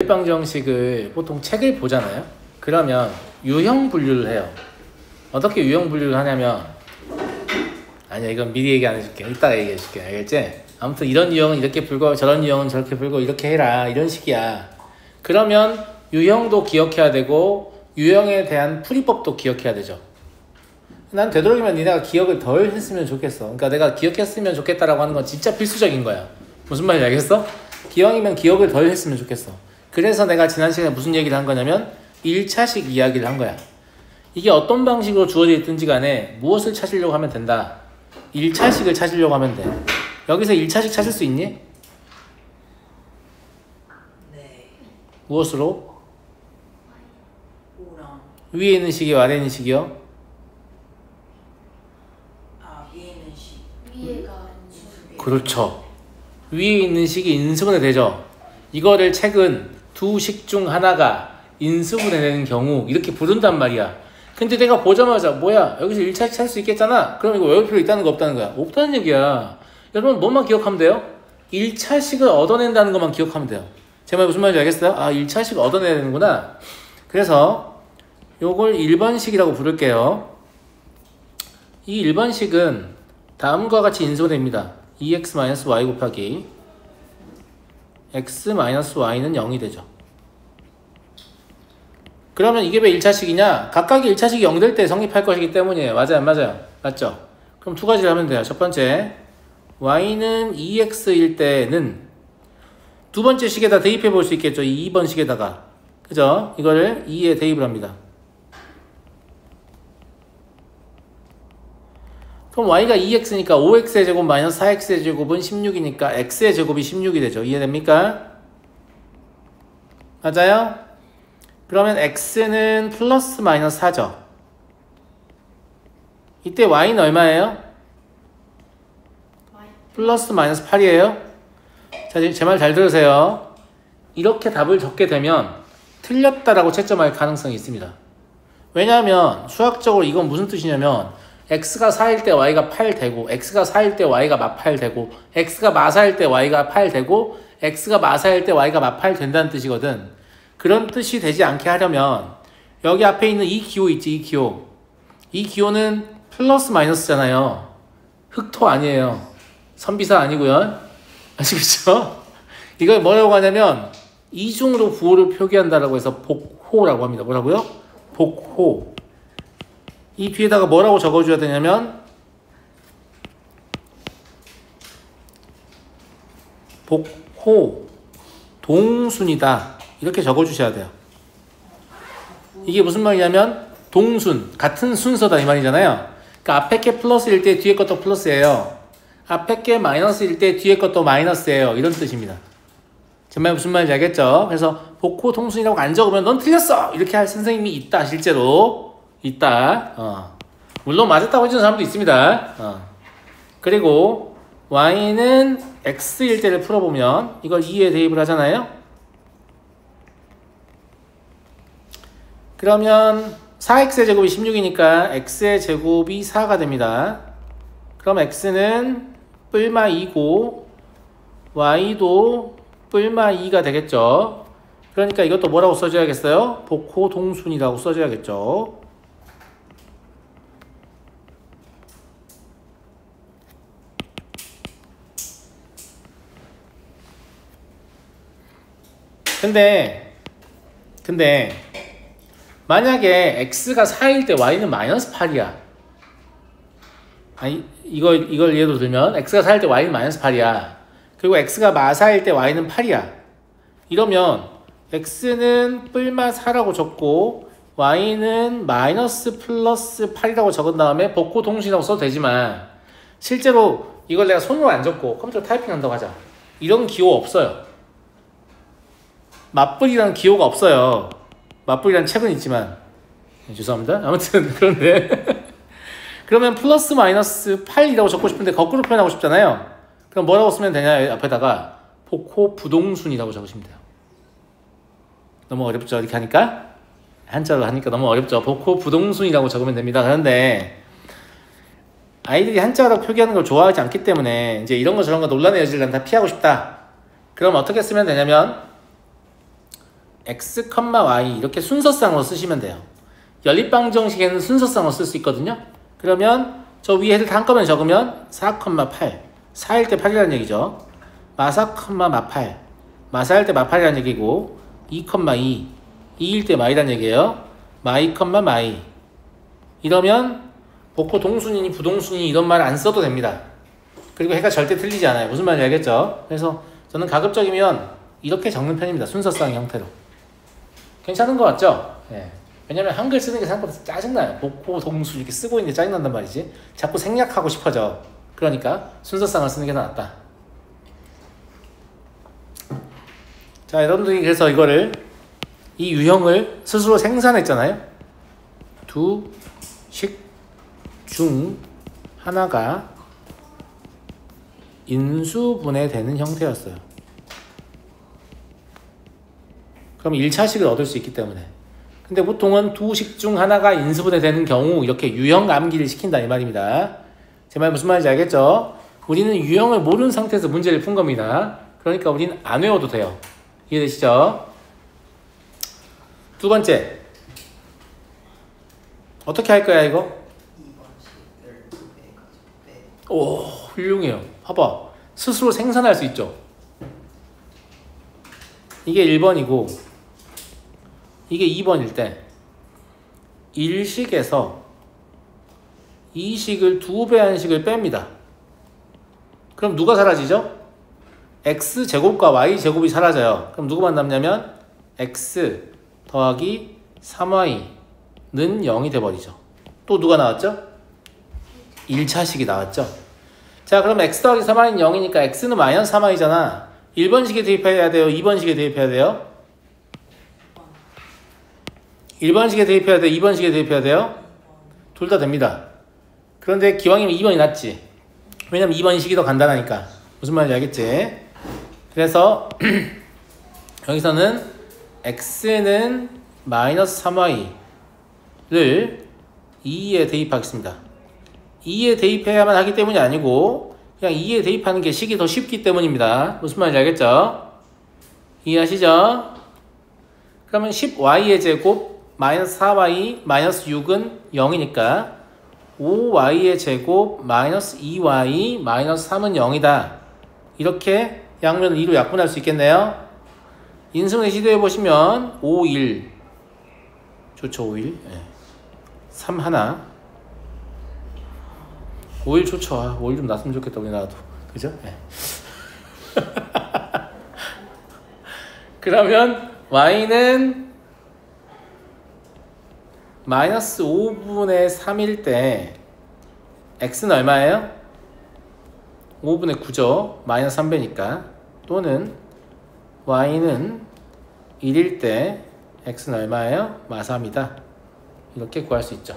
방정식을 보통 책을 보잖아요. 그러면 유형 분류를 해요. 어떻게 유형 분류를 하냐면, 아니야, 이건 미리 얘기 안 해줄게. 이따가 얘기해 줄게. 알겠지? 아무튼 이런 유형은 이렇게 풀고 저런 유형은 저렇게 풀고 이렇게 해라, 이런 식이야. 그러면 유형도 기억해야 되고 유형에 대한 풀이법도 기억해야 되죠. 난 되도록이면 니네가 기억을 덜 했으면 좋겠어. 그러니까 내가 기억했으면 좋겠다라고 하는 건 진짜 필수적인 거야. 무슨 말인지 알겠어? 기왕이면 기억을 덜 했으면 좋겠어. 그래서 내가 지난 시간에 무슨 얘기를 한 거냐면 1차식 이야기를 한 거야. 이게 어떤 방식으로 주어져 있든지 간에 무엇을 찾으려고 하면 된다. 1차식을 찾으려고 하면 돼. 여기서 1차식 찾을 수 있니? 네. 무엇으로? O랑 위에 있는 식이요, 아래에 있는 식이요? 위에 있는 식. 위에가 그렇죠. 위에 있는 식이 인수분해 되죠. 이거를 책은 두 식 중 하나가 인수분해되는 경우 이렇게 부른단 말이야. 근데 내가 보자마자 뭐야 여기서 1차식 찾을 수 있겠잖아. 그럼 이거 외울 필요 있다는 거 없다는 거야? 없다는 얘기야. 여러분 뭐만 기억하면 돼요? 1차식을 얻어낸다는 것만 기억하면 돼요. 제 말 무슨 말인지 알겠어요? 아 1차식 얻어내야 되는구나. 그래서 요걸 1번식이라고 부를게요. 이 1번식은 다음과 같이 인수됩니다. 2x-y 곱하기 x-y는 0이 되죠. 그러면 이게 왜 1차식이냐? 각각의 1차식이 0 될 때 성립할 것이기 때문이에요. 맞아요? 안 맞아요? 맞죠? 그럼 두 가지를 하면 돼요. 첫 번째, y는 2x일 때는 두 번째 식에다 대입해 볼 수 있겠죠. 이 2번 식에다가. 그죠? 이거를 2에 대입을 합니다. 그럼 y가 2x니까 5x의 제곱 마이너스 4x의 제곱은 16이니까 x의 제곱이 16이 되죠. 이해됩니까? 맞아요? 그러면 x는 플러스 마이너스 4죠. 이때 y는 얼마예요? 플러스 마이너스 8이에요. 자, 제 말 잘 들으세요. 이렇게 답을 적게 되면 틀렸다라고 채점할 가능성이 있습니다. 왜냐하면 수학적으로 이건 무슨 뜻이냐면 x가 4일 때 y가 8 되고 x가 4일 때 y가 마8 되고 x가 마4일 때 y가 8 되고 x가 마4일 때 y가 마8 된다는 뜻이거든. 그런 뜻이 되지 않게 하려면 여기 앞에 있는 이 기호 있지, 이 기호. 이 기호는 플러스 마이너스잖아요. 흑토 아니에요. 선비사 아니고요. 아시겠죠? 이걸 뭐라고 하냐면 이중으로 부호를 표기한다라고 해서 복호라고 합니다. 뭐라고요? 복호. 이 뒤에다가 뭐라고 적어줘야 되냐면 복호 동순이다. 이렇게 적어주셔야 돼요. 이게 무슨 말이냐면 동순, 같은 순서다 이 말이잖아요. 그러니까 앞에 게 플러스일 때 뒤에 것도 플러스예요. 앞에 게 마이너스일 때 뒤에 것도 마이너스예요. 이런 뜻입니다. 제 말 무슨 말인지 알겠죠? 그래서 복호 동순이라고 안 적으면 넌 틀렸어! 이렇게 할 선생님이 있다. 실제로 있다. 물론 맞았다고 해주는 사람도 있습니다. 그리고 y는 x일 때를 풀어보면 이걸 2에 대입을 하잖아요. 그러면 4x의 제곱이 16이니까 x의 제곱이 4가 됩니다. 그럼 x는 뿔마 2고 y도 뿔마 2가 되겠죠. 그러니까 이것도 뭐라고 써줘야겠어요? 복호 동순이라고 써줘야겠죠. 근데 만약에 x가 4일 때 y는 마이너스 8이야. 아니 이걸 예로 들면 x가 4일 때 y는 마이너스 8이야. 그리고 x가 마4일 때 y는 8이야. 이러면 x는 뿔마 4라고 적고 y는 마이너스 플러스 8이라고 적은 다음에 복호 동순이라고 써도 되지만 실제로 이걸 내가 손으로 안 적고 컴퓨터 타이핑한다고 하자. 이런 기호 없어요. 맞불이라는 기호가 없어요. 맞불이라는 책은 있지만 죄송합니다. 아무튼 그런데 그러면 플러스 마이너스 8이라고 적고 싶은데 거꾸로 표현하고 싶잖아요. 그럼 뭐라고 쓰면 되냐? 앞에다가 복호 부동순이라고 적으시면 돼요. 너무 어렵죠? 이렇게 하니까 한자로 하니까 너무 어렵죠? 복호 부동순이라고 적으면 됩니다. 그런데 아이들이 한자로 표기하는 걸 좋아하지 않기 때문에 이제 이런 거 저런 거 논란의 여지를 난 다 피하고 싶다. 그럼 어떻게 쓰면 되냐면 x, y 이렇게 순서상으로 쓰시면 돼요. 연립방정식에는 순서상으로 쓸 수 있거든요. 그러면 저 위에 애들 다 한꺼번에 적으면 4, 8 4일 때 8이라는 얘기죠. 마4, 마8 마4일 때 마8이라는 얘기고 2, 2 2일 때 마이라는 얘기예요. 마2, 마이 이러면 복호 동순이니 부동순이니 이런 말 안 써도 됩니다. 그리고 해가 절대 틀리지 않아요. 무슨 말인지 알겠죠? 그래서 저는 가급적이면 이렇게 적는 편입니다. 순서상 형태로. 괜찮은 것 같죠? 예. 왜냐면 한글 쓰는 게 생각보다 짜증나요. 복호 동순 이렇게 쓰고 있는데 짜증난단 말이지. 자꾸 생략하고 싶어져. 그러니까 순서상을 쓰는 게 더 낫다. 자, 여러분들이 그래서 이거를 이 유형을 스스로 생산했잖아요. 두 식 중 하나가 인수분해되는 형태였어요. 그럼 1차식을 얻을 수 있기 때문에. 근데 보통은 두 식 중 하나가 인수분해되는 경우 이렇게 유형 암기를 시킨다 이 말입니다. 제 말 무슨 말인지 알겠죠? 우리는 유형을 모르는 상태에서 문제를 푼 겁니다. 그러니까 우리는 안 외워도 돼요. 이해되시죠? 두 번째. 어떻게 할 거야 이거? 오, 훌륭해요. 봐봐. 스스로 생산할 수 있죠. 이게 1번이고 이게 2번일 때 1식에서 2식을 2배 한식을 뺍니다. 그럼 누가 사라지죠? x제곱과 y제곱이 사라져요. 그럼 누구만 남냐면 x 더하기 3y는 0이 돼버리죠. 또 누가 나왔죠? 1차식이 나왔죠. 자, 그럼 x 더하기 3y는 0이니까 x는 마이너스 3y잖아. 1번식에 대입해야 돼요? 2번식에 대입해야 돼요? 1번식에 대입해야 돼요? 2번식에 대입해야 돼요? 둘 다 됩니다. 그런데 기왕이면 2번이 낫지. 왜냐면 2번식이 더 간단하니까. 무슨 말인지 알겠지? 그래서 여기서는 x는 마이너스 3y를 2에 대입하겠습니다. 2에 대입해야만 하기 때문이 아니고 그냥 2에 대입하는 게 식이 더 쉽기 때문입니다. 무슨 말인지 알겠죠? 이해하시죠? 그러면 10y의 제곱 마이너스 4y 마이너스 6은 0이니까 5y의 제곱 마이너스 2y 마이너스 3은 0이다. 이렇게 양면을 2로 약분할 수 있겠네요. 인수분해 시도해보시면 5, 1 좋죠. 5, 1 3 하나 5, 1 좋죠. 5, 1 좀 났으면 좋겠다 우리나라도. 그죠? 네. 그러면 y는 마이너스 5분의 3일 때 x는 얼마예요? 5분의 9죠. 마이너스 3배니까. 또는 y는 1일 때 x는 얼마예요? 마3이다. 이렇게 구할 수 있죠.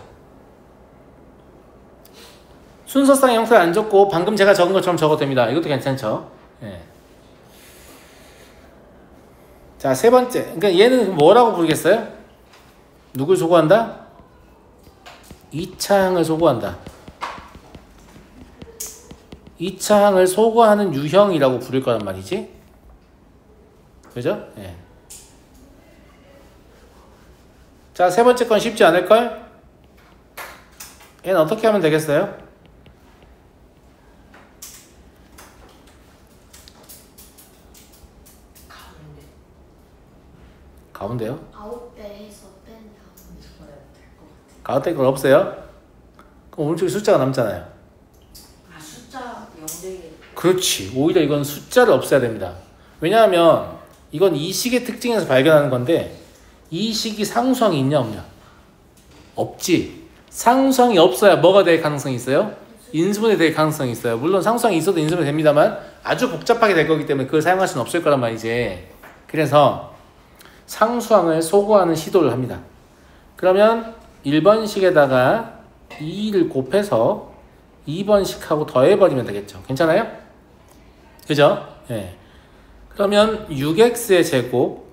순서상 형태를 안 적고 방금 제가 적은 것처럼 적어도 됩니다. 이것도 괜찮죠? 예. 자, 세 번째. 그러니까 얘는 뭐라고 부르겠어요? 누굴 소구한다? 2차항을 소구한다. 2차항을 소구하는 유형이라고 부를 거란 말이지. 그죠? 예. 자, 세 번째 건 쉽지 않을걸? 얘는 어떻게 하면 되겠어요? 가운데요? 9배 해서 뺀 다음에 가운데 건 없어요? 그럼 오른쪽에 숫자가 남잖아요. 숫자 0대기. 그렇지. 오히려 이건 숫자를 없애야 됩니다. 왜냐하면 이건 이 식의 특징에서 발견하는 건데 이 식이 상수항이 있냐 없냐? 없지. 상수항이 없어야 뭐가 될 가능성이 있어요? 인수분해 될 가능성이 있어요. 물론 상수항이 있어도 인수분해 됩니다만 아주 복잡하게 될 거기 때문에 그걸 사용할 수는 없을 거란 말이지. 그래서 상수항을 소구하는 시도를 합니다. 그러면 1번식에다가 2를 곱해서 2번식하고 더해버리면 되겠죠. 괜찮아요? 그죠? 예. 그러면 6x의 제곱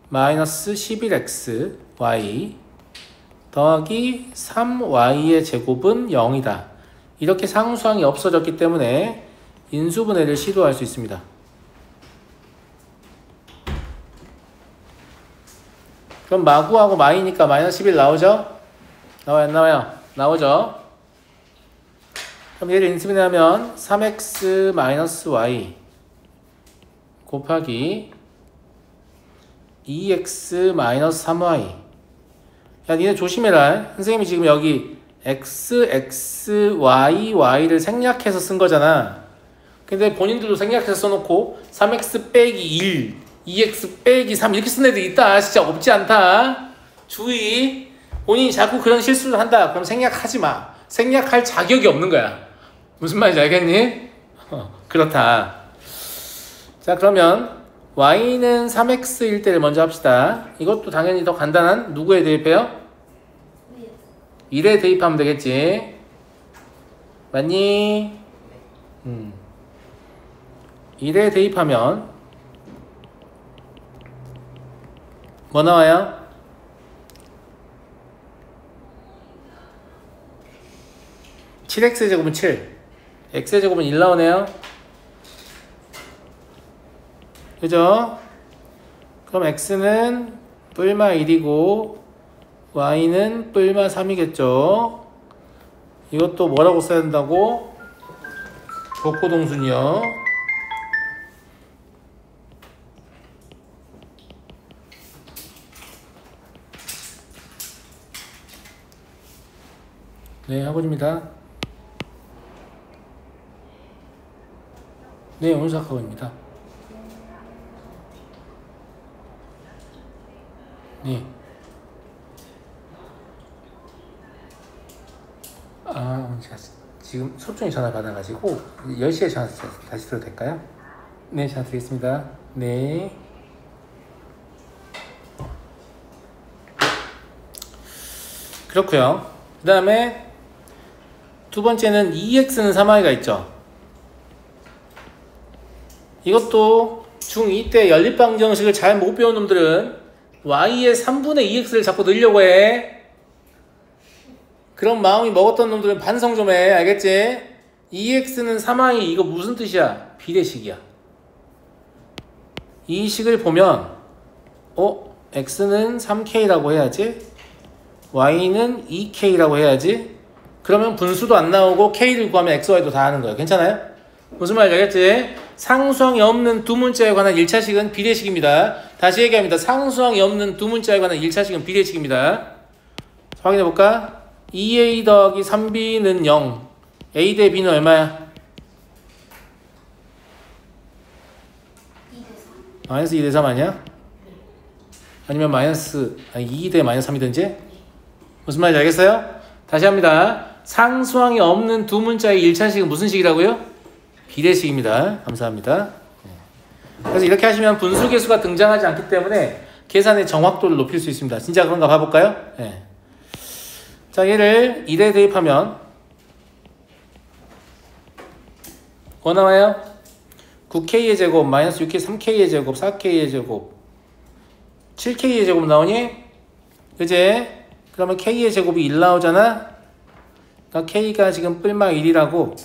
마이너스 11x y 더하기 3y의 제곱은 0이다. 이렇게 상수항이 없어졌기 때문에 인수분해를 시도할 수 있습니다. 그럼 마구하고 마이니까 마이너스 11 나오죠? 나와요, 안 나와요? 나오죠? 그럼 얘를 인수분해 하면 3x 마이너스 y 곱하기 2x 마이너스 3y. 야, 니네 조심해라. 선생님이 지금 여기 x, x, y, y를 생략해서 쓴 거잖아. 근데 본인들도 생략해서 써놓고 3x 빼기 1, 2x 빼기 3 이렇게 쓴 애들 있다. 진짜 없지 않다. 주의. 본인이 자꾸 그런 실수를 한다. 그럼 생략하지 마. 생략할 자격이 없는 거야. 무슨 말인지 알겠니? 그렇다. 자, 그러면 y는 3x일 때를 먼저 합시다. 이것도 당연히 더 간단한 누구에 대입해요? 1에 대입하면 되겠지. 맞니? 1에 대입하면 뭐 나와요? 7x의 제곱은 7, x의 제곱은 1 나오네요. 그죠? 그럼 x는 뿔마 1이고 y는 뿔마 3이겠죠. 이것도 뭐라고 써야 된다고? 복호동순이요. 네, 학원입니다. 네, 오늘 학원입니다. 네. 제가 지금 소중히 전화 받아가지고 10시에 전화 다시 드려도 될까요? 네, 전화 드리겠습니다. 네. 그렇고요. 그 다음에 두 번째는 2x는 3y가 있죠. 이것도 중2 때 연립방정식을 잘 못 배운 놈들은 y의 3분의 2x를 자꾸 넣으려고 해. 그런 마음이 먹었던 놈들은 반성 좀 해. 알겠지? 2x는 3y 이거 무슨 뜻이야? 비례식이야. 이 식을 보면 x는 3k라고 해야지, y는 2k라고 해야지. 그러면 분수도 안 나오고 k를 구하면 x, y도 다 하는 거예요. 괜찮아요? 무슨 말인지 알겠지? 상수항이 없는 두 문자에 관한 1차식은 비례식입니다. 다시 얘기합니다. 상수항이 없는 두 문자에 관한 1차식은 비례식입니다. 확인해볼까? 2a 더하기 3b는 0. a 대 b는 얼마야? 2대 3. 마이너스 2 대 3 아니야? 아니면 마이너스 2 대 마이너스 3이든지? 무슨 말인지 알겠어요? 다시 합니다. 상수항이 없는 두 문자의 1차식은 무슨 식이라고요? 비례식입니다. 감사합니다. 그래서 이렇게 하시면 분수계수가 등장하지 않기 때문에 계산의 정확도를 높일 수 있습니다. 진짜 그런가 봐볼까요? 네. 자, 얘를 1에 대입하면 뭐 나와요? 9k의 제곱 마이너스 6k 3k의 제곱 4k의 제곱 7k의 제곱 나오니? 그제? 그러면 k의 제곱이 1 나오잖아? 그러니까 k가 지금 뿔마 1이라고.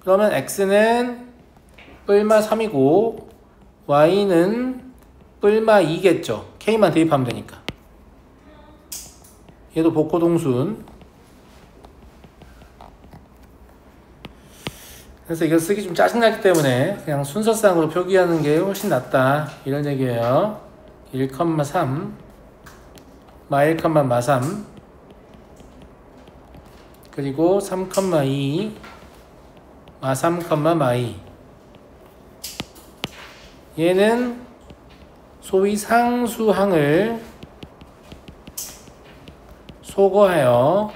그러면 x는 뿔마 3이고 y는 뿔마 2겠죠. k만 대입하면 되니까. 얘도 복호동순. 그래서 이거 쓰기 좀 짜증나기 때문에 그냥 순서상으로 표기하는 게 훨씬 낫다, 이런 얘기예요. 1,3 마 1, 마 3 그리고 3,2 마 3, 마 2. 얘는 소위 상수항을 소거하여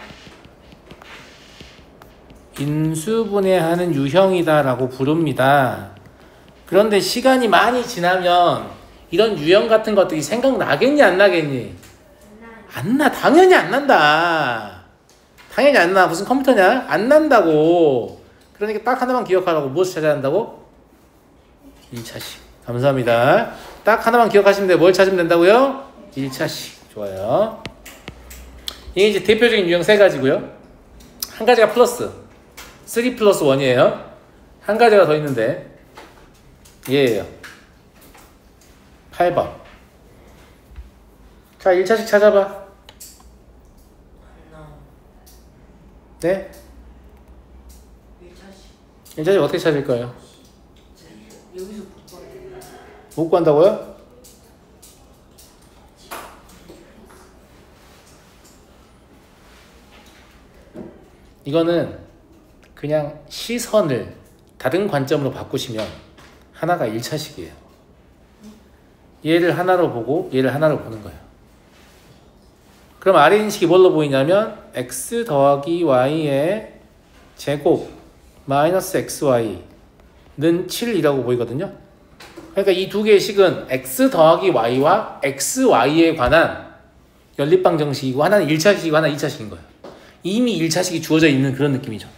인수분해하는 유형이다라고 부릅니다. 그런데 시간이 많이 지나면 이런 유형 같은 것들이 생각나겠니 안 나겠니? 안 나. 당연히 안 난다. 당연히 안 나. 무슨 컴퓨터냐? 안 난다고. 그러니까 딱 하나만 기억하라고. 무엇을 찾아야 한다고? 1차식. 감사합니다. 딱 하나만 기억하시면 돼요. 뭘 찾으면 된다고요? 1차식. 좋아요. 이게 이제 대표적인 유형 세 가지고요. 한 가지가 플러스 3 플러스 1이에요. 한 가지가 더 있는데 얘예요. 8번. 자, 1차식 찾아봐. 안 나와. 네? 1차씩 1차식 어떻게 찾을 거예요? 여기서 못 봐요. 못 구한다고요? 이거는 그냥 시선을 다른 관점으로 바꾸시면 하나가 1차식이에요. 얘를 하나로 보고 얘를 하나로 보는 거예요. 그럼 아래 인식이 뭘로 보이냐면 x 더하기 y의 제곱 마이너스 xy는 7이라고 보이거든요. 그러니까 이 두 개의 식은 x 더하기 y와 xy에 관한 연립방정식이고 하나는 1차식이고 하나는 2차식인 거예요. 이미 1차식이 주어져 있는 그런 느낌이죠.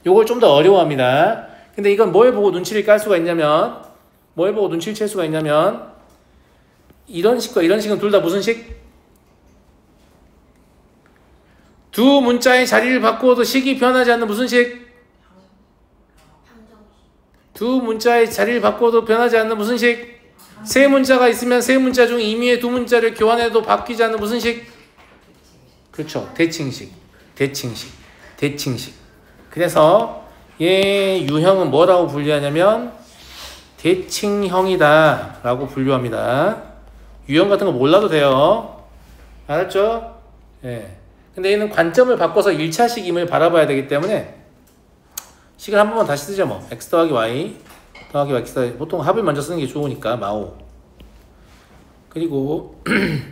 요걸 좀 더 어려워합니다. 근데 이건 뭘 보고 눈치를 깔 수가 있냐면 뭘 보고 눈치를 챌 수가 있냐면 이런 식과 이런 식은 둘 다 무슨 식? 두 문자의 자리를 바꾸어도 식이 변하지 않는 무슨 식? 두 문자의 자리를 바꾸어도 변하지 않는 무슨 식? 세 문자가 있으면 세 문자 중 임의의 두 문자를 교환해도 바뀌지 않는 무슨 식? 그렇죠. 대칭식. 그래서 얘 유형은 뭐라고 분류하냐면 대칭형이다 라고 분류합니다. 유형 같은 거 몰라도 돼요. 알았죠? 예. 근데 얘는 관점을 바꿔서 1차식임을 바라봐야 되기 때문에 식을 한 번만 다시 쓰죠. 뭐 x 더하기 y 더하기 x 더하기 보통 합을 먼저 쓰는 게 좋으니까 마오. 그리고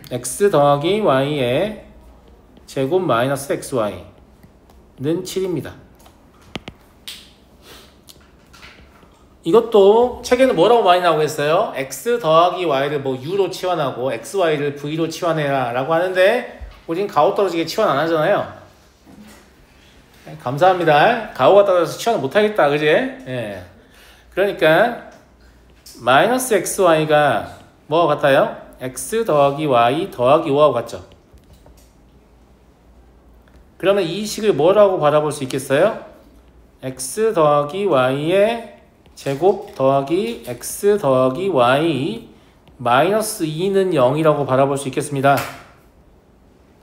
x 더하기 y의 제곱 마이너스 xy는 7입니다. 이것도 책에는 뭐라고 많이 나오고 있어요? x 더하기 y를 뭐 u로 치환하고 xy를 v로 치환해라 라고 하는데 우린 가오 떨어지게 치환 안 하잖아요. 감사합니다. 가오가 떨어져서 치환을 못하겠다. 그지? 예. 그러니까 마이너스 xy가 뭐와 같아요? x 더하기 y 더하기 5하고 같죠? 그러면 이 식을 뭐라고 바라볼 수 있겠어요? x 더하기 y의 제곱 더하기 x 더하기 y 마이너스 2는 0이라고 바라볼 수 있겠습니다.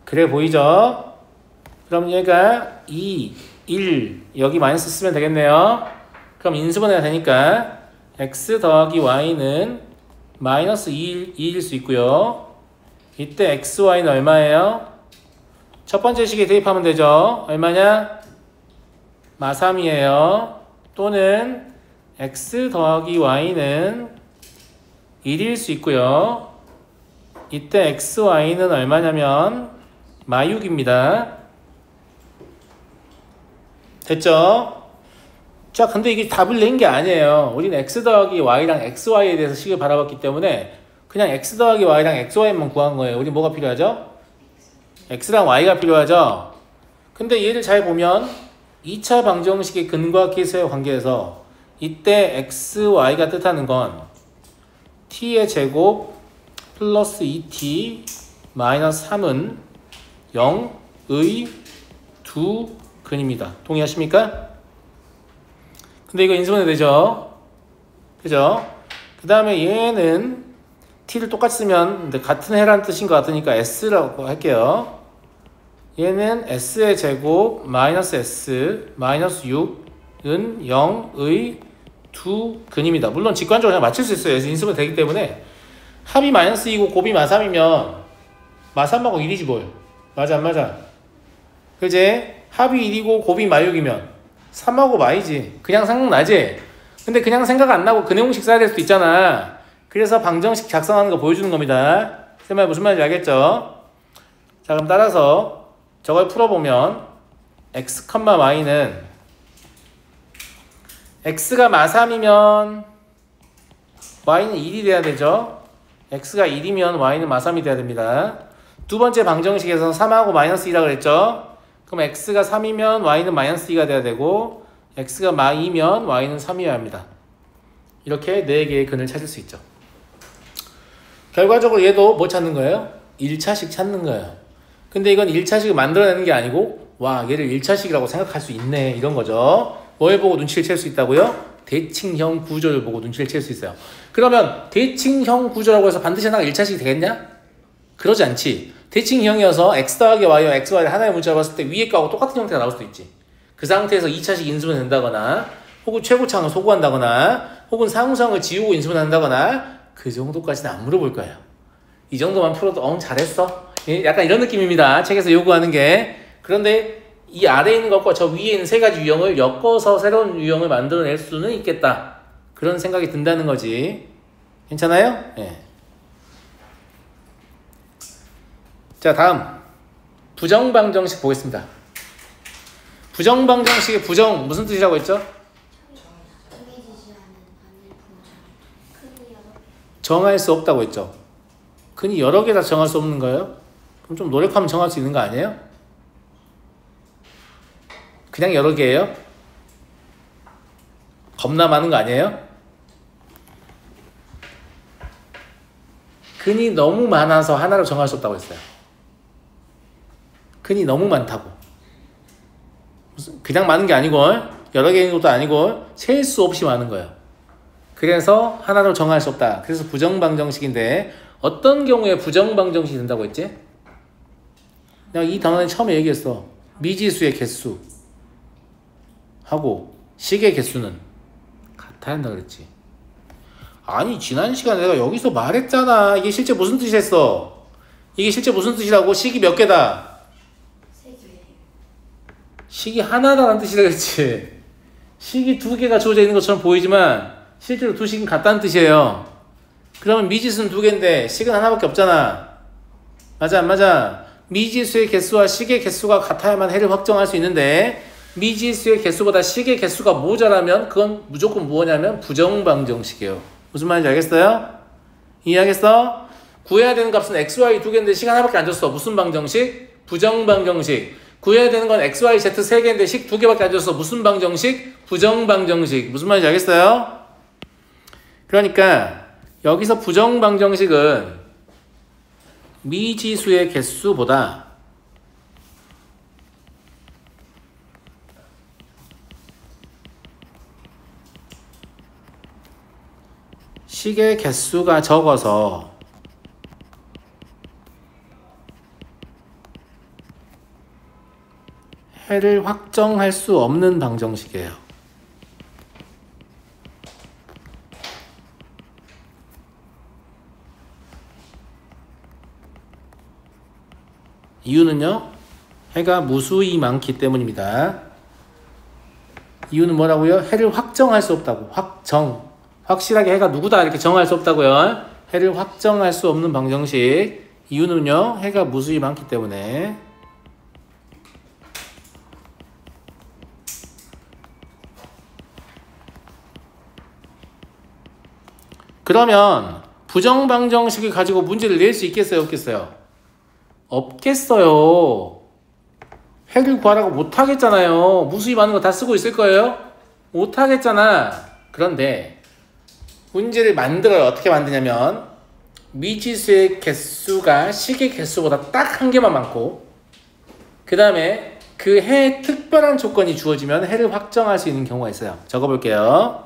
그래 보이죠? 그럼 얘가 2, 1 여기 마이너스 쓰면 되겠네요. 그럼 인수분해가 되니까 x 더하기 y는 마이너스 2일 수 있고요. 이때 xy는 얼마예요? 첫 번째 식에 대입하면 되죠. 얼마냐? 마3이에요. 또는 x 더하기 y는 1일 수 있고요. 이때 xy는 얼마냐면 마6입니다. 됐죠? 자, 근데 이게 답을 낸 게 아니에요. 우리는 x 더하기 y랑 xy에 대해서 식을 바라봤기 때문에 그냥 x 더하기 y랑 xy만 구한 거예요. 우리 뭐가 필요하죠? x랑 y가 필요하죠? 근데 얘를 잘 보면 2차 방정식의 근과 기수의 관계에서 이때 xy가 뜻하는 건 t의 제곱 플러스 2t 마이너스 3은 0의 2근입니다. 동의하십니까? 근데 이거 인수분해 되죠? 그죠? 그 다음에 얘는 t를 똑같이 쓰면 같은 해라는 뜻인 것 같으니까 s라고 할게요. 얘는 s의 제곱 마이너스 s 마이너스 6은 0의 2근입니다. 물론 직관적으로 그냥 맞출 수 있어요. 인수분해 되기 때문에 합이 마이너스 2고 곱이 마3이면 마3하고 1이지 뭘. 맞아 안 맞아? 그지? 합이 1이고 곱이 마6이면 3하고 마이지. 그냥 생각나지? 근데 그냥 생각 안 나고 근해공식 써야 될 수도 있잖아. 그래서 방정식 작성하는 거 보여주는 겁니다. 제 말 무슨 말인지 알겠죠? 자, 그럼 따라서 저걸 풀어보면 x, y는 x가 마3이면 y는 1이 돼야 되죠? x가 1이면 y는 마3이 돼야 됩니다. 두 번째 방정식에서 3하고 마이너스 2라고 그랬죠? 그럼 x가 3이면 y는 마이너스 2가 돼야 되고 x가 마2면 y는 3이어야 합니다. 이렇게 4개의 근을 찾을 수 있죠. 결과적으로 얘도 뭐 찾는 거예요? 1차식 찾는 거예요. 근데 이건 1차식을 만들어내는 게 아니고 와 얘를 1차식이라고 생각할 수 있네 이런 거죠. 뭘 보고 눈치를 챌 수 있다고요? 대칭형 구조를 보고 눈치를 챌 수 있어요. 그러면 대칭형 구조라고 해서 반드시 하나가 1차식이 되겠냐? 그러지 않지. 대칭형이어서 x 더하기 y와 x, y를 하나의 문자로 봤을 때 위에 거하고 똑같은 형태가 나올 수도 있지. 그 상태에서 2차식 인수분 된다거나 혹은 최고차항을 소구한다거나 혹은 상수항을 지우고 인수분 한다거나 그 정도까지는 안 물어볼 거예요. 이 정도만 풀어도 잘했어. 약간 이런 느낌입니다. 책에서 요구하는 게. 그런데 이 아래에 있는 것과 저 위에 있는 세 가지 유형을 엮어서 새로운 유형을 만들어낼 수는 있겠다. 그런 생각이 든다는 거지. 괜찮아요? 예. 자, 다음 부정방정식 보겠습니다. 부정방정식의 부정 무슨 뜻이라고 했죠? 정해지지 않은 반일 분자. 크기 여러 개. 정할 수 없다고 했죠. 근이 여러 개 다 정할 수 없는 거예요? 그럼 좀 노력하면 정할 수 있는 거 아니에요? 그냥 여러 개예요? 겁나 많은 거 아니에요? 근이 너무 많아서 하나로 정할 수 없다고 했어요. 근이 너무 많다고. 그냥 많은 게 아니고 여러 개인 것도 아니고 셀 수 없이 많은 거예요. 그래서 하나로 정할 수 없다. 그래서 부정방정식인데 어떤 경우에 부정방정식이 된다고 했지? 내가 이 단원에 처음에 얘기했어. 미지수의 개수 하고 식의 개수는 같아야 한다 그랬지. 아니 지난 시간에 내가 여기서 말했잖아. 이게 실제 무슨 뜻이랬어? 이게 실제 무슨 뜻이라고? 식이 몇 개다? 세 개. 식이 하나다라는 뜻이라 그랬지. 식이 두 개가 주어져 있는 것처럼 보이지만 실제로 두 식은 같다는 뜻이에요. 그러면 미지수는 두 개인데 식은 하나밖에 없잖아. 맞아 안 맞아? 미지수의 개수와 식의 개수가 같아야만 해를 확정할 수 있는데 미지수의 개수보다 식의 개수가 모자라면 그건 무조건 뭐냐면 부정방정식이에요. 무슨 말인지 알겠어요? 이해하겠어? 구해야 되는 값은 x, y 두 개인데 식 하나밖에 안 줬어. 무슨 방정식? 부정방정식. 구해야 되는 건 x, y, z 세 개인데 식 두 개밖에 안 줬어. 무슨 방정식? 부정방정식. 무슨 말인지 알겠어요? 그러니까 여기서 부정방정식은 미지수의 개수보다 식의 개수가 적어서 해를 확정할 수 없는 방정식이에요. 이유는요, 해가 무수히 많기 때문입니다. 이유는 뭐라고요? 해를 확정할 수 없다고. 확실하게 해가 누구다 이렇게 정할 수 없다고요. 해를 확정할 수 없는 방정식. 이유는요, 해가 무수히 많기 때문에. 그러면 부정방정식을 가지고 문제를 낼 수 있겠어요? 없겠어요? 없겠어요. 해를 구하라고 못하겠잖아요. 무수히 많은 거 다 쓰고 있을 거예요? 못하겠잖아. 그런데 문제를 만들어요. 어떻게 만드냐면 미지수의 개수가 식의 개수보다 딱 한 개만 많고 그 다음에 그 해에 특별한 조건이 주어지면 해를 확정할 수 있는 경우가 있어요. 적어볼게요.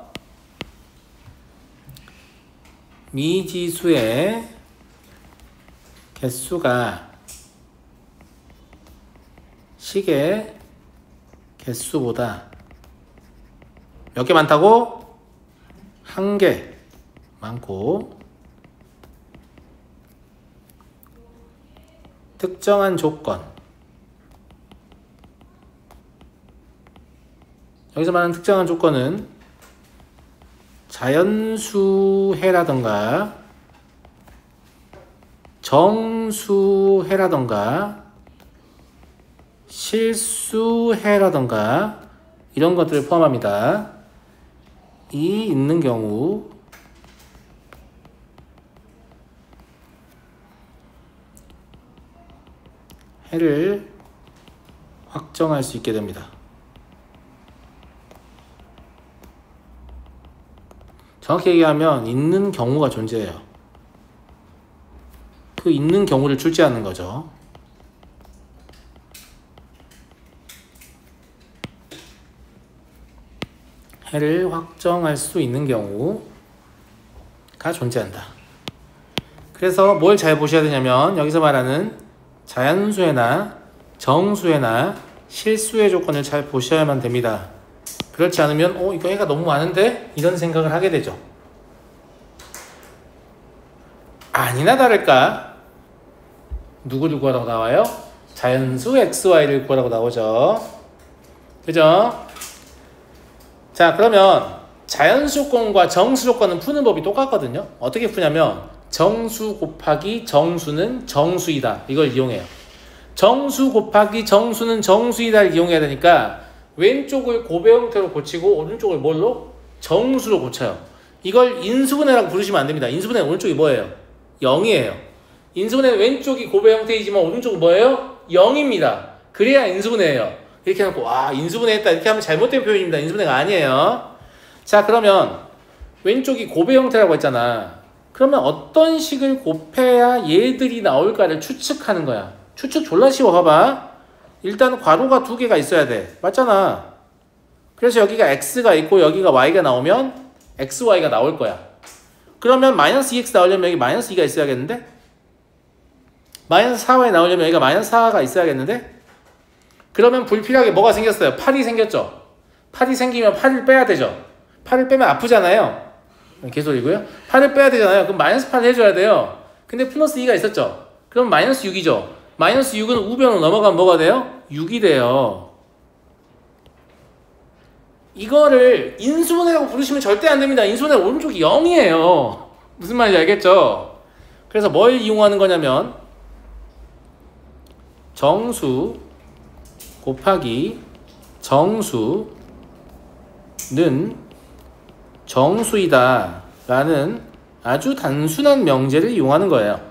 미지수의 개수가 식의 개수보다 몇 개 많다고? 한 개 많고 특정한 조건, 여기서 말하는 특정한 조건은 자연수해라던가 정수해라던가 실수해라던가 이런 것들을 포함합니다. 이 있는 경우 해를 확정할 수 있게 됩니다. 정확히 얘기하면 있는 경우가 존재해요. 그 있는 경우를 출제하는 거죠. 해를 확정할 수 있는 경우가 존재한다. 그래서 뭘 잘 보셔야 되냐면 여기서 말하는 자연수회나 정수회나 실수회 조건을 잘 보셔야만 됩니다. 그렇지 않으면 이거 해가 너무 많은데? 이런 생각을 하게 되죠. 아니나 다를까 누구를 구하라고 나와요? 자연수 xy를 구하라고 나오죠. 그죠? 자, 그러면 자연수 조건과 정수 조건은 푸는 법이 똑같거든요. 어떻게 푸냐면 정수 곱하기 정수는 정수이다, 이걸 이용해요. 정수 곱하기 정수는 정수이다를 이용해야 되니까 왼쪽을 곱의 형태로 고치고 오른쪽을 뭘로? 정수로 고쳐요. 이걸 인수분해라고 부르시면 안 됩니다. 인수분해 오른쪽이 뭐예요? 0이에요. 인수분해 왼쪽이 곱의 형태이지만 오른쪽은 뭐예요? 0입니다. 그래야 인수분해예요. 이렇게 해놓고 와 인수분해했다 이렇게 하면 잘못된 표현입니다. 인수분해가 아니에요. 자, 그러면 왼쪽이 곱의 형태라고 했잖아. 그러면 어떤 식을 곱해야 얘들이 나올까를 추측하는 거야. 추측 졸라 쉬워. 봐봐. 일단 괄호가 두 개가 있어야 돼. 맞잖아. 그래서 여기가 x가 있고 여기가 y가 나오면 xy가 나올 거야. 그러면 마이너스 2x 나오려면 여기 마이너스 2가 있어야겠는데? 마이너스 4y 나오려면 여기가 마이너스 4가 있어야겠는데? 그러면 불필요하게 뭐가 생겼어요? 8이 생겼죠? 8이 생기면 8을 빼야 되죠? 8을 빼면 아프잖아요? 개소리고요. 8을 빼야 되잖아요. 그럼 마이너스 8을 해줘야 돼요. 근데 플러스 2가 있었죠? 그럼 마이너스 6이죠? 마이너스 6은 우변으로 넘어가면 뭐가 돼요? 6이 돼요. 이거를 인수분해라고 부르시면 절대 안 됩니다. 인수분해 오른쪽이 0이에요. 무슨 말인지 알겠죠? 그래서 뭘 이용하는 거냐면 정수 곱하기 정수는 정수이다 라는 아주 단순한 명제를 이용하는 거예요.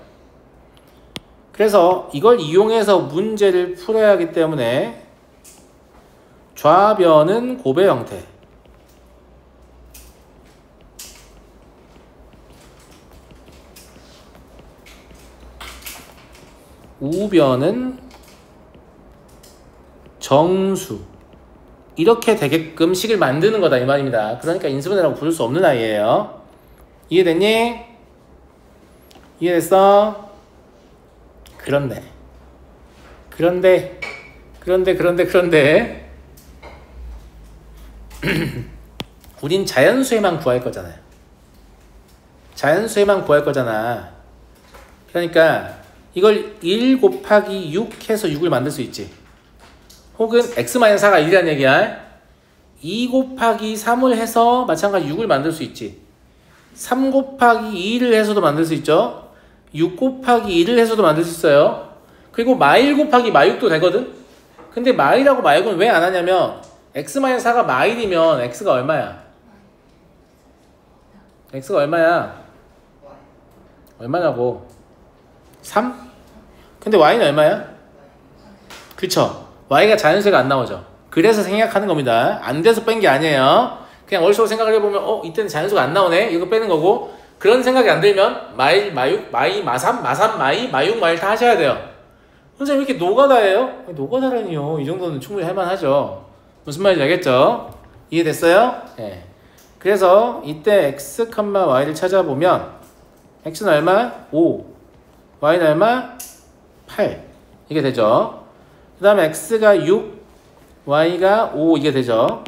그래서 이걸 이용해서 문제를 풀어야 하기 때문에 좌변은 곱의 형태, 우변은 정수, 이렇게 되게끔 식을 만드는 거다 이 말입니다. 그러니까 인수분해라고 부를 수 없는 아이예요. 이해됐니? 이해됐어? 그런데 우린 자연수에만 구할 거잖아요. 자연수에만 구할 거잖아. 그러니까 이걸 1 곱하기 6 해서 6을 만들 수 있지. 혹은 x-4가 1이라는 얘기야. 2 곱하기 3을 해서 마찬가지 6을 만들 수 있지. 3 곱하기 2를 해서도 만들 수 있죠. 6 곱하기 2를 해서도 만들 수 있어요. 그리고 마일 곱하기 마육도 되거든. 근데 마일하고 마육은 왜 안 하냐면 x-4가 마일이면 x가 얼마야? x가 얼마야? 얼마냐고? 3? 근데 y는 얼마야? 그쵸? y가 자연수가 안 나오죠. 그래서 생략하는 겁니다. 안 돼서 뺀 게 아니에요. 그냥 어리석어 생각을 해보면 이때는 자연수가 안 나오네? 이거 빼는 거고, 그런 생각이 안 들면 마일, 마육, 마이, 마삼, 마삼, 마이, 마육, 마일 다 하셔야 돼요. 선생님 왜 이렇게 노가다예요? 노가다라니요. 이 정도는 충분히 할만하죠. 무슨 말인지 알겠죠? 이해됐어요? 네. 그래서 이때 x, y를 찾아보면 x는 얼마? 5, y는 얼마? 8 이게 되죠. 그 다음에 x가 6, y가 5 이게 되죠.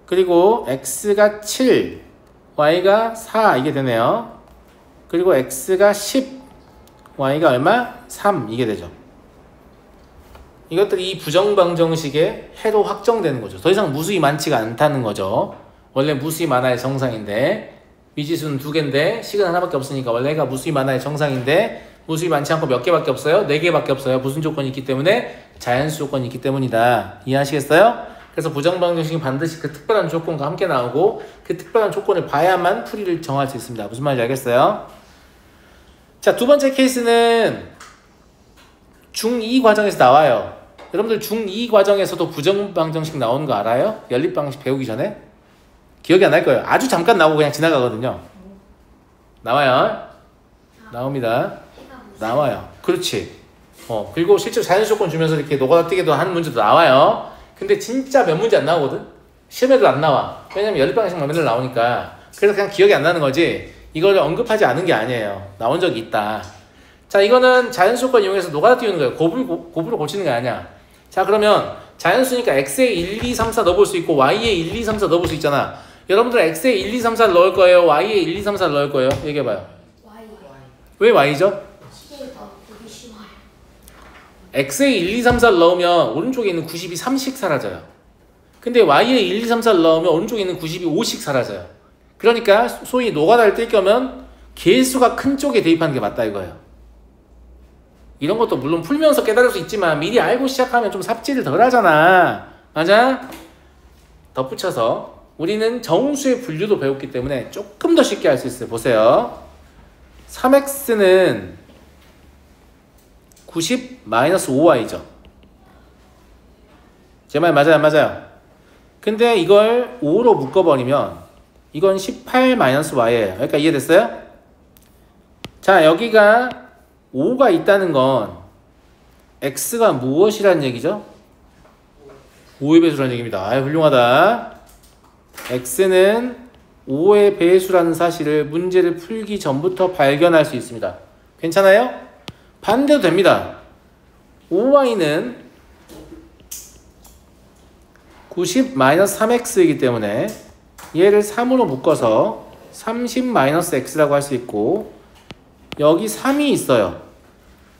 그리고 x가 7, y가 4 이게 되네요. 그리고 x가 10, y가 얼마? 3 이게 되죠. 이것들이 이 부정방정식의 해로 확정되는 거죠. 더 이상 무수히 많지가 않다는 거죠. 원래 무수히 많아야 정상인데 미지수는 2개인데 식은 하나밖에 없으니까 원래가 무수히 많아야 정상인데 무수히 많지 않고 몇 개밖에 없어요? 4개밖에 없어요. 무슨 조건이 있기 때문에? 자연수 조건이 있기 때문이다. 이해하시겠어요? 그래서 부정방정식은 반드시 그 특별한 조건과 함께 나오고 그 특별한 조건을 봐야만 풀이를 정할 수 있습니다. 무슨 말인지 알겠어요? 자, 두 번째 케이스는 중2 과정에서 나와요. 여러분들 중2 과정에서도 부정방정식 나오는 거 알아요? 연립방식 배우기 전에? 기억이 안 날 거예요. 아주 잠깐 나오고 그냥 지나가거든요. 나와요. 나옵니다. 나와요. 그렇지. 그리고 실제로 자연수 조건 주면서 이렇게 노가다 뛰게도 하는 문제도 나와요. 근데 진짜 몇 문제 안 나오거든? 시험에도 안 나와. 왜냐면 연립방식만 맨날 나오니까. 그래서 그냥 기억이 안 나는 거지. 이걸 언급하지 않은 게 아니에요. 나온 적이 있다. 자, 이거는 자연수 조건 이용해서 노가다 띄우는 거예요. 곱으로 고치는 게 아니야. 자, 그러면 자연수니까 x에 1, 2, 3, 4 넣어볼 수 있고 y에 1, 2, 3, 4 넣어볼 수 있잖아. 여러분들 x에 1, 2, 3, 4를 넣을 거예요? y에 1, 2, 3, 4를 넣을 거예요? 얘기해봐요. Y. 왜 y죠? 시계가 보기 쉬워요. x에 1, 2, 3, 4를 넣으면 오른쪽에 있는 92, 3씩 사라져요. 근데 y에 1, 2, 3, 4를 넣으면 오른쪽에 있는 92, 5씩 사라져요. 그러니까 소위 노가다를 뗄 거면 개수가 큰 쪽에 대입하는 게 맞다 이거예요. 이런 것도 물론 풀면서 깨달을 수 있지만 미리 알고 시작하면 좀 삽질을 덜 하잖아. 맞아? 덧붙여서 우리는 정수의 분류도 배웠기 때문에 조금 더 쉽게 할 수 있어요. 보세요. 3x는 90-5y죠. 제 말 맞아요? 안 맞아요? 근데 이걸 5로 묶어버리면 이건 18-y예요. 그러니까 이해됐어요? 자, 여기가 5가 있다는 건 x가 무엇이라는 얘기죠? 5의 배수라는 얘기입니다. 아, 훌륭하다. x는 5의 배수라는 사실을 문제를 풀기 전부터 발견할 수 있습니다. 괜찮아요? 반대도 됩니다. 5y는 90-3x이기 때문에 얘를 3으로 묶어서 30-x라고 할 수 있고 여기 3이 있어요.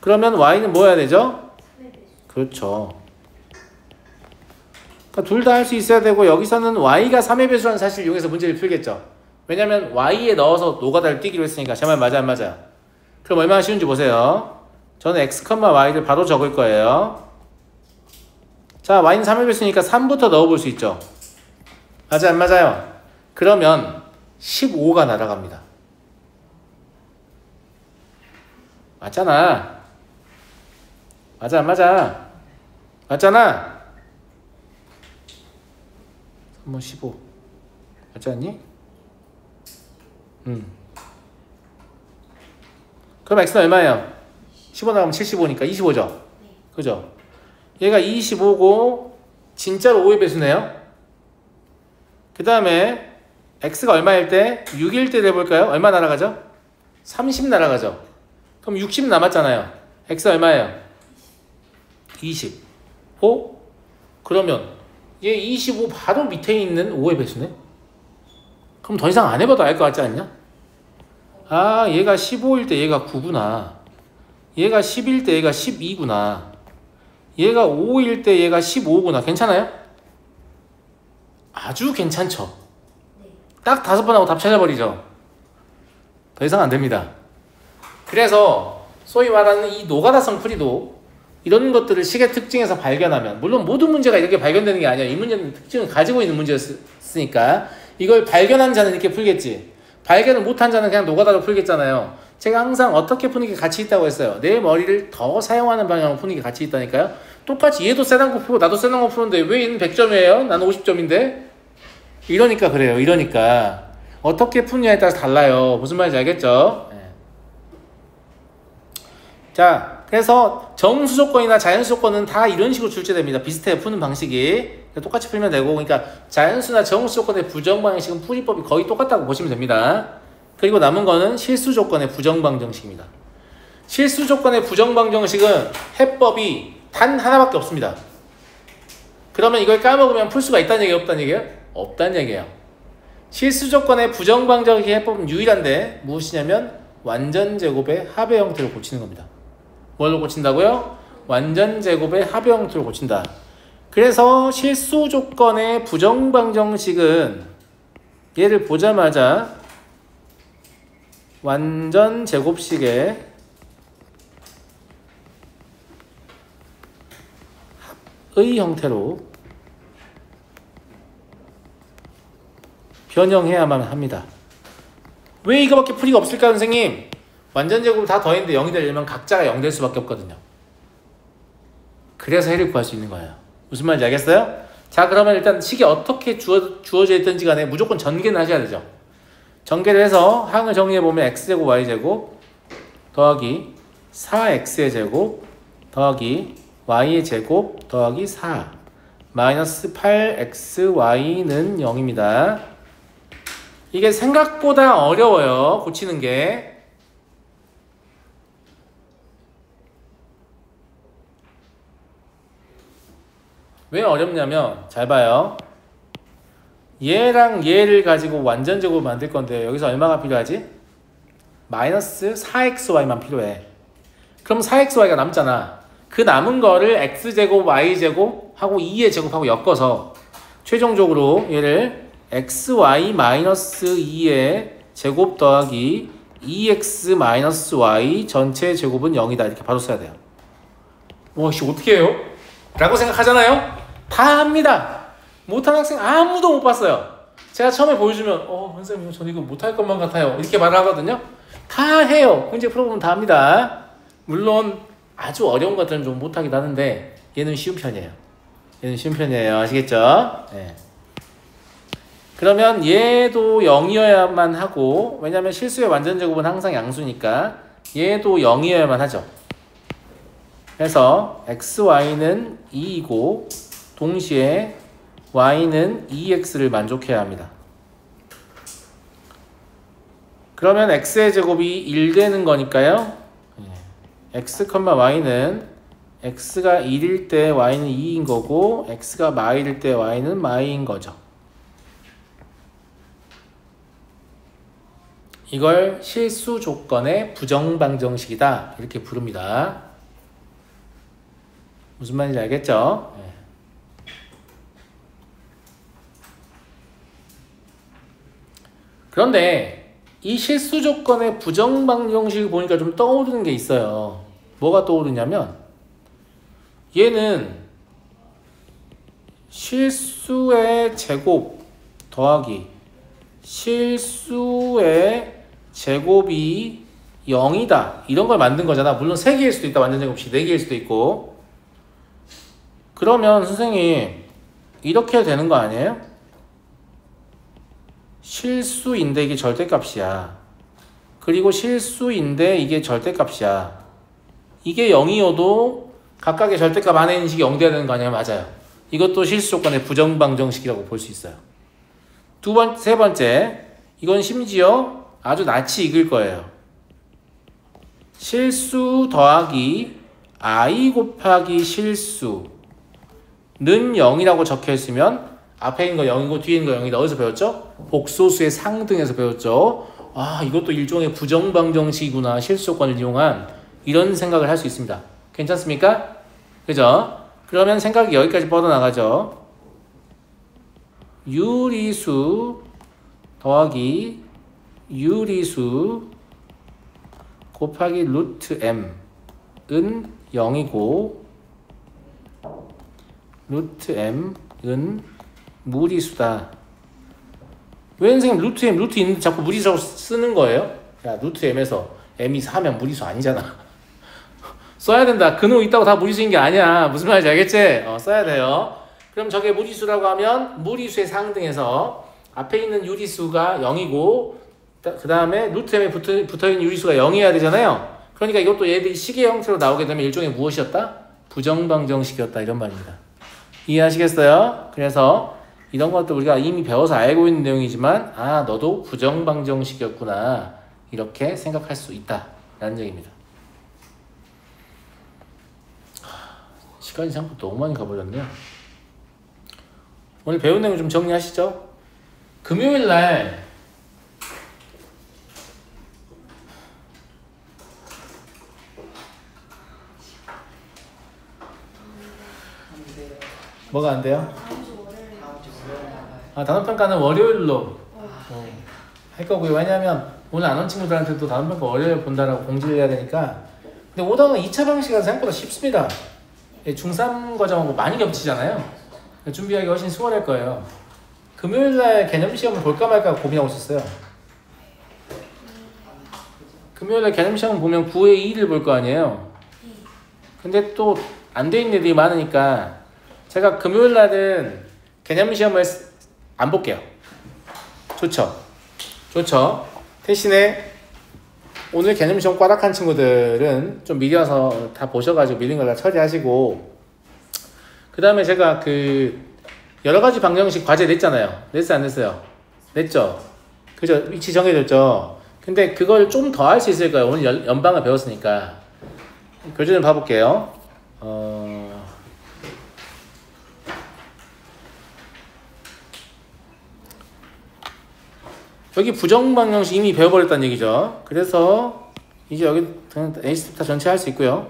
그러면 y는 뭐 해야 되죠? 그렇죠. 그러니까 둘 다 할 수 있어야 되고 여기서는 y가 3의 배수라는 사실을 이용해서 문제를 풀겠죠. 왜냐면 y에 넣어서 노가다를 띄기로 했으니까. 제 말 맞아 안 맞아? 그럼 얼마나 쉬운지 보세요. 저는 x, y를 바로 적을 거예요. 자, y는 3의 배수니까 3부터 넣어볼 수 있죠. 맞아 안 맞아요? 그러면 15가 날아갑니다. 맞잖아. 맞아 안 맞아? 맞잖아. 3번 15 맞지 않니? 그럼 x는 얼마예요? 15 나가면 75니까 25죠? 그죠? 얘가 25고 진짜로 5의 배수네요. 그 다음에 x가 얼마일 때? 6일 때 돼볼까요? 얼마 날아가죠? 30 날아가죠? 그럼 60 남았잖아요. x 얼마예요? 20. 그러면 얘 25 바로 밑에 있는 5의 배수네? 그럼 더 이상 안 해봐도 알 것 같지 않냐? 아, 얘가 15일 때 얘가 9구나. 얘가 10일 때 얘가 12구나. 얘가 5일 때 얘가 15구나. 괜찮아요? 아주 괜찮죠? 딱 5번 하고 답 찾아버리죠? 더 이상 안 됩니다. 그래서 소위 말하는 이 노가다성 풀이도 이런 것들을 식의 특징에서 발견하면, 물론 모든 문제가 이렇게 발견되는 게 아니야. 이 문제는 특징을 가지고 있는 문제였으니까 이걸 발견한 자는 이렇게 풀겠지, 발견을 못한 자는 그냥 노가다로 풀겠잖아요. 제가 항상 어떻게 푸는 게 가치 있다고 했어요. 내 머리를 더 사용하는 방향으로 푸는 게 가치 있다니까요. 똑같이 얘도 세단 거 풀고 나도 세단 거 푸는데 왜 얘는 100점이에요? 나는 50점인데? 이러니까 그래요. 이러니까 어떻게 푸느냐에 따라서 달라요. 무슨 말인지 알겠죠? 네. 자, 그래서 정수 조건이나 자연수 조건은 다 이런 식으로 출제됩니다. 비슷해요. 푸는 방식이. 똑같이 풀면 되고, 그러니까 자연수나 정수 조건의 부정 방식은 풀이법이 거의 똑같다고 보시면 됩니다. 그리고 남은 거는 실수 조건의 부정 방정식입니다. 실수 조건의 부정 방정식은 해법이 단 하나밖에 없습니다. 그러면 이걸 까먹으면 풀 수가 있다는 얘기예요? 없다는 얘기예요? 없다는 얘기예요. 실수 조건의 부정 방정식의 해법은 유일한데 무엇이냐면 완전 제곱의 합의 형태를 고치는 겁니다. 뭘로 고친다고요? 완전 제곱의 합의 형태로 고친다. 그래서 실수 조건의 부정 방정식은 얘를 보자마자 완전 제곱식의 합의 형태로 변형해야만 합니다. 왜 이거밖에 풀이가 없을까, 선생님? 완전 제곱을 다 더했는데 0이 되려면 각자가 0 될 수밖에 없거든요. 그래서 해를 구할 수 있는 거예요. 무슨 말인지 알겠어요? 자, 그러면 일단 식이 어떻게 주어져 있든지 간에 무조건 전개는 하셔야 되죠. 전개를 해서 항을 정리해보면 x제곱 y제곱 더하기 4x의 제곱 더하기 y의 제곱 더하기 4 마이너스 8xy는 0입니다. 이게 생각보다 어려워요. 고치는 게. 왜 어렵냐면 잘 봐요. 얘랑 얘를 가지고 완전제곱을 만들 건데 여기서 얼마가 필요하지? 마이너스 4xy만 필요해. 그럼 4xy가 남잖아. 그 남은 거를 x제곱 y제곱 하고 2의 제곱하고 엮어서 최종적으로 얘를 xy 마이너스 2의 제곱 더하기 2x 마이너스 y 전체 제곱은 0이다 이렇게 바로 써야 돼요. 와씨 어떻게 해요? 라고 생각하잖아요? 다 합니다. 못하는 학생 아무도 못 봤어요. 제가 처음에 보여주면 선생님 전 이거 못할 것만 같아요 이렇게 말을 하거든요. 다 해요. 문제 풀어보면 다 합니다. 물론 아주 어려운 것들은 좀 못하기도 하는데 얘는 쉬운 편이에요. 얘는 쉬운 편이에요. 아시겠죠? 네. 그러면 얘도 0이어야만 하고, 왜냐면 실수의 완전제곱은 항상 양수니까 얘도 0이어야만 하죠. 그래서 xy는 2이고 동시에 y는 2x를 만족해야 합니다. 그러면 x의 제곱이 1 되는 거니까요. x, y는 x가 1일 때 y는 2인 거고 x가 마일일 때 y는 마이인 거죠. 이걸 실수 조건의 부정방정식이다 이렇게 부릅니다. 무슨 말인지 알겠죠? 네. 그런데 이 실수 조건의 부정방정식을 보니까 좀 떠오르는 게 있어요. 뭐가 떠오르냐면 얘는 실수의 제곱 더하기 실수의 제곱이 0이다 이런 걸 만든 거잖아. 물론 3개일 수도 있다. 완전 제곱식 4개일 수도 있고. 그러면 선생님 이렇게 해도 되는 거 아니에요? 실수인데 이게 절대값이야. 그리고 실수인데 이게 절대값이야. 이게 0이어도 각각의 절대값 안에 있는 식이 0 돼야 되는 거 아니에요? 맞아요. 이것도 실수 조건의 부정방정식이라고 볼 수 있어요. 세 번째, 이건 심지어 아주 낯이 익을 거예요. 실수 더하기 i 곱하기 실수는 0이라고 적혀 있으면 앞에 있는 거 0이고 뒤에 있는 거 0이다. 어디서 배웠죠? 복소수의 상등에서 배웠죠. 아, 이것도 일종의 부정방정식이구나. 실수 조건을 이용한 이런 생각을 할 수 있습니다. 괜찮습니까? 그죠? 그러면 생각이 여기까지 뻗어나가죠. 유리수 더하기 유리수 곱하기 루트 m은 0이고 루트 m은 무리수다. 왜 선생님 루트 m 루트 있는데 자꾸 무리수라고 쓰는 거예요? 야, 루트 m에서 m이 4면 무리수 아니잖아. 써야 된다. 근호 있다고 다 무리수인 게 아니야. 무슨 말인지 알겠지? 써야 돼요. 그럼 저게 무리수라고 하면 무리수의 상등에서 앞에 있는 유리수가 0이고 그 다음에 루트 m에 붙어있는 유리수가 0이어야 되잖아요. 그러니까 이것도 얘들이 식의 형태로 나오게 되면 일종의 무엇이었다? 부정방정식이었다 이런 말입니다. 이해하시겠어요? 그래서 이런 것도 우리가 이미 배워서 알고 있는 내용이지만 아 너도 부정방정식이었구나 이렇게 생각할 수 있다 라는 얘기입니다. 시간이 생각보다 너무 많이 가버렸네요. 오늘 배운 내용 좀 정리하시죠. 금요일날 뭐가 안 돼요? 아, 단원평가는 월요일로 할 거고요. 왜냐면 오늘 안 온 친구들한테도 단원평가 월요일 본다라고 공지를 해야 되니까. 근데 5단원 2차 방식은 생각보다 쉽습니다. 중3 과정하고 많이 겹치잖아요. 준비하기 훨씬 수월할 거예요. 금요일날 개념시험을 볼까 말까 고민하고 있었어요. 금요일날 개념시험 보면 9의 2를 볼 거 아니에요. 근데 또 안 돼 있는 애들이 많으니까 제가 금요일날은 개념시험을 안 볼게요. 좋죠? 좋죠? 대신에 오늘 개념시험 꽈락한 친구들은 좀 미리 와서 다 보셔가지고 밀린 걸 다 처리하시고 그 다음에 제가 그 여러가지 방정식 과제 냈잖아요. 냈어요? 안 냈어요? 냈죠? 그죠? 위치 정해졌죠? 근데 그걸 좀 더 할 수 있을 거예요. 오늘 연방을 배웠으니까. 교재 좀 봐볼게요. 여기 부정방정식 이미 배워버렸다는 얘기죠. 그래서 이제 여기 A스텝 다 전체 할 수 있고요.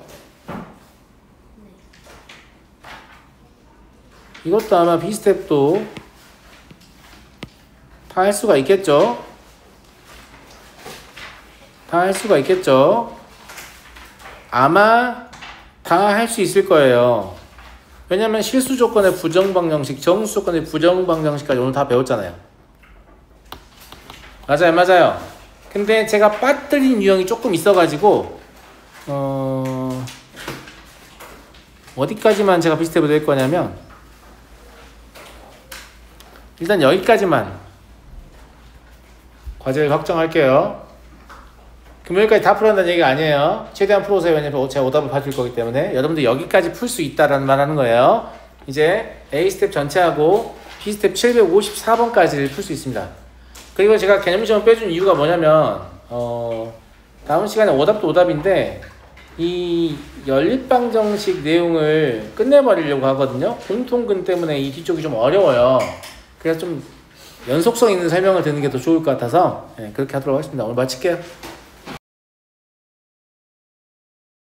이것도 아마 B스텝도 다 할 수가 있겠죠. 다 할 수가 있겠죠. 아마 다 할 수 있을 거예요. 왜냐면 실수 조건의 부정방정식, 정수 조건의 부정방정식까지 오늘 다 배웠잖아요. 맞아요, 맞아요. 근데 제가 빠뜨린 유형이 조금 있어가지고 어디까지만 제가 비슷해 보일 거냐면 일단 여기까지만 과제를 확정할게요. 금요일까지 다 풀어낸다는 얘기가 아니에요. 최대한 풀어오세요. 왜냐면 제가 오답을 봐줄 거기 때문에 여러분들 여기까지 풀 수 있다라는 말 하는 거예요. 이제 A스텝 전체하고 B스텝 754번까지를 풀 수 있습니다. 그리고 제가 개념시험을 빼준 이유가 뭐냐면 다음 시간에 오답도 오답인데 이 연립방정식 내용을 끝내버리려고 하거든요. 공통근 때문에 이 뒤쪽이 좀 어려워요. 그래서 좀 연속성 있는 설명을 듣는 게 더 좋을 것 같아서 그렇게 하도록 하겠습니다. 오늘 마칠게요.